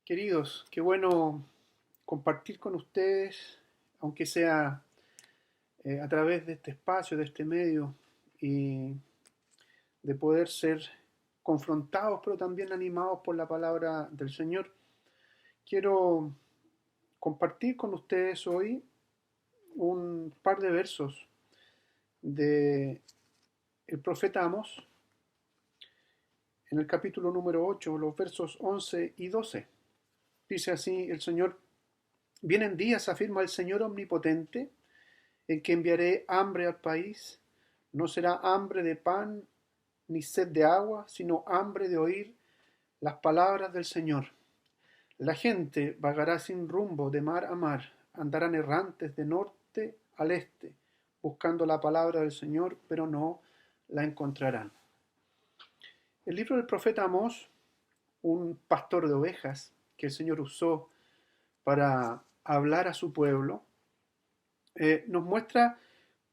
Queridos, qué bueno compartir con ustedes, aunque sea a través de este espacio, de este medio, y de poder ser confrontados, pero también animados por la palabra del Señor. Quiero compartir con ustedes hoy un par de versos de el profeta Amós, en el capítulo número 8, los versos 11 y 12. Dice así el Señor: Vienen días, afirma el Señor omnipotente, en que enviaré hambre al país. No será hambre de pan ni sed de agua, sino hambre de oír las palabras del Señor. La gente vagará sin rumbo de mar a mar, andarán errantes de norte al este, buscando la palabra del Señor, pero no la encontrarán. El libro del profeta Amós, un pastor de ovejas que el Señor usó para hablar a su pueblo, nos muestra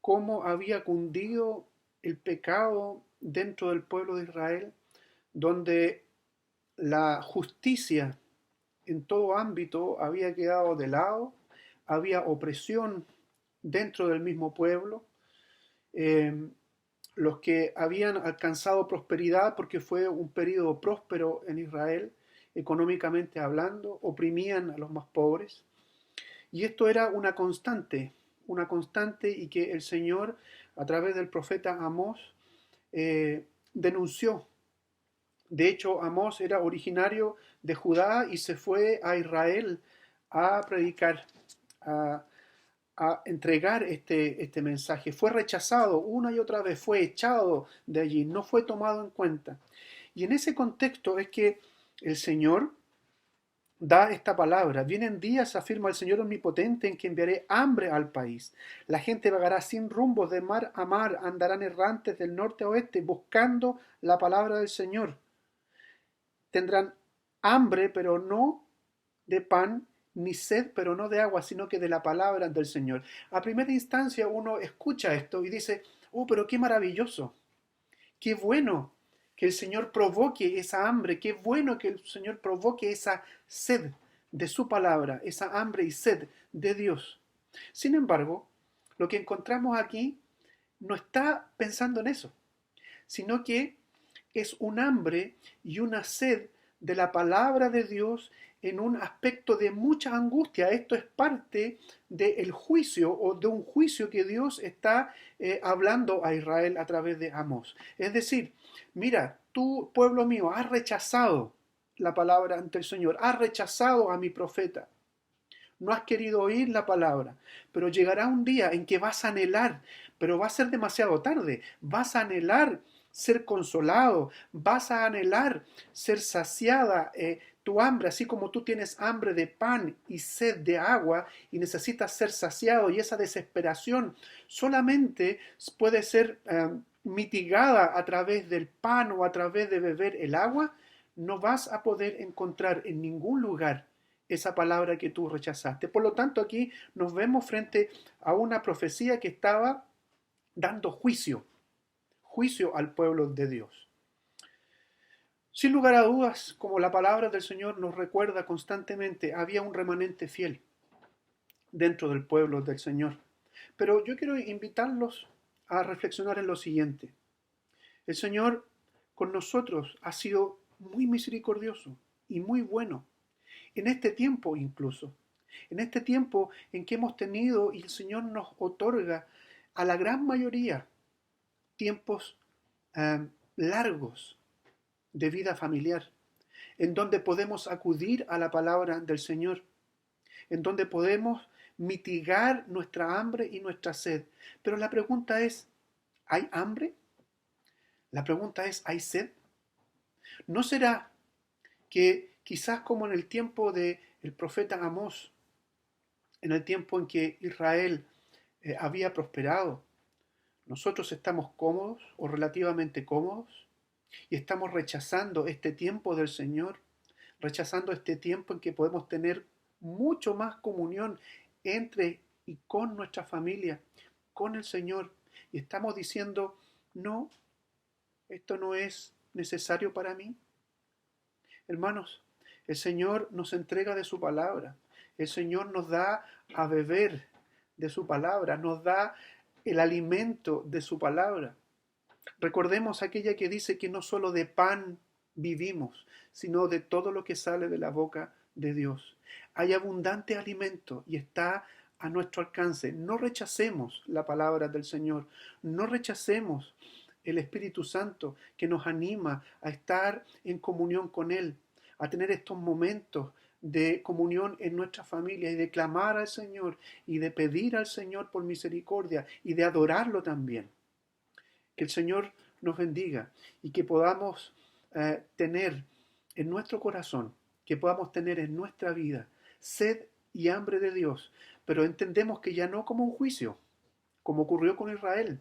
cómo había cundido el pecado dentro del pueblo de Israel, donde la justicia en todo ámbito había quedado de lado, había opresión dentro del mismo pueblo. Eh, los que habían alcanzado prosperidad, porque fue un periodo próspero en Israel, económicamente hablando, oprimían a los más pobres. Y esto era una constante y que el Señor, a través del profeta Amós, denunció. De hecho, Amós era originario de Judá y se fue a Israel a predicar, a, a entregar este mensaje. Fue rechazado una y otra vez, fue echado de allí, no fue tomado en cuenta. Y en ese contexto es que el Señor da esta palabra. Vienen días, afirma el Señor omnipotente, en que enviaré hambre al país. La gente vagará sin rumbos de mar a mar, andarán errantes del norte a oeste, buscando la palabra del Señor. Tendrán hambre, pero no de pan, ni sed, pero no de agua, sino que de la palabra del Señor. A primera instancia uno escucha esto y dice: oh, pero qué maravilloso, qué bueno que el Señor provoque esa hambre, qué bueno que el Señor provoque esa sed de su palabra, esa hambre y sed de Dios. Sin embargo, lo que encontramos aquí no está pensando en eso, sino que es un hambre y una sed de la palabra de Dios en un aspecto de mucha angustia. Esto es parte del juicio o de un juicio que Dios está hablando a Israel a través de Amós. Es decir, mira, tú, pueblo mío, has rechazado la palabra ante el Señor, has rechazado a mi profeta. No has querido oír la palabra, pero llegará un día en que vas a anhelar, pero va a ser demasiado tarde, vas a anhelar ser consolado, vas a anhelar ser saciada tu hambre, así como tú tienes hambre de pan y sed de agua y necesitas ser saciado, y esa desesperación solamente puede ser mitigada a través del pan o a través de beber el agua. No vas a poder encontrar en ningún lugar esa palabra que tú rechazaste. Por lo tanto, aquí nos vemos frente a una profecía que estaba dando juicio al pueblo de Dios. Sin lugar a dudas, como la palabra del Señor nos recuerda constantemente, había un remanente fiel dentro del pueblo del Señor. Pero yo quiero invitarlos a reflexionar en lo siguiente. El Señor con nosotros ha sido muy misericordioso y muy bueno. En este tiempo incluso, en este tiempo en que hemos tenido y el Señor nos otorga a la gran mayoría tiempos largos de vida familiar, en donde podemos acudir a la palabra del Señor, en donde podemos mitigar nuestra hambre y nuestra sed. Pero la pregunta es, ¿hay hambre? La pregunta es, ¿hay sed? ¿No será que quizás como en el tiempo del profeta Amós, en el tiempo en que Israel había prosperado, nosotros estamos cómodos o relativamente cómodos y estamos rechazando este tiempo del Señor, rechazando este tiempo en que podemos tener mucho más comunión entre y con nuestra familia, con el Señor, y estamos diciendo: no, esto no es necesario para mí? Hermanos, El Señor nos entrega de su palabra. El Señor nos da a beber de su palabra, nos da el alimento de su palabra. Recordemos aquella que dice que no solo de pan vivimos, sino de todo lo que sale de la boca de Dios. Hay abundante alimento y está a nuestro alcance. No rechacemos la palabra del Señor, no rechacemos el Espíritu Santo que nos anima a estar en comunión con Él, a tener estos momentos de comunión en nuestra familia y de clamar al Señor y de pedir al Señor por misericordia y de adorarlo también. Que el Señor nos bendiga y que podamos tener en nuestro corazón, que podamos tener en nuestra vida sed y hambre de Dios, pero entendemos que ya no como un juicio, como ocurrió con Israel,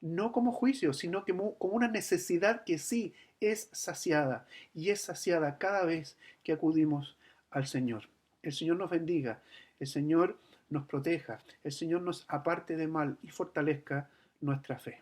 no como juicio, sino que como una necesidad que sí es saciada y es saciada cada vez que acudimos al Señor. El Señor nos bendiga, el Señor nos proteja, el Señor nos aparte de mal y fortalezca nuestra fe.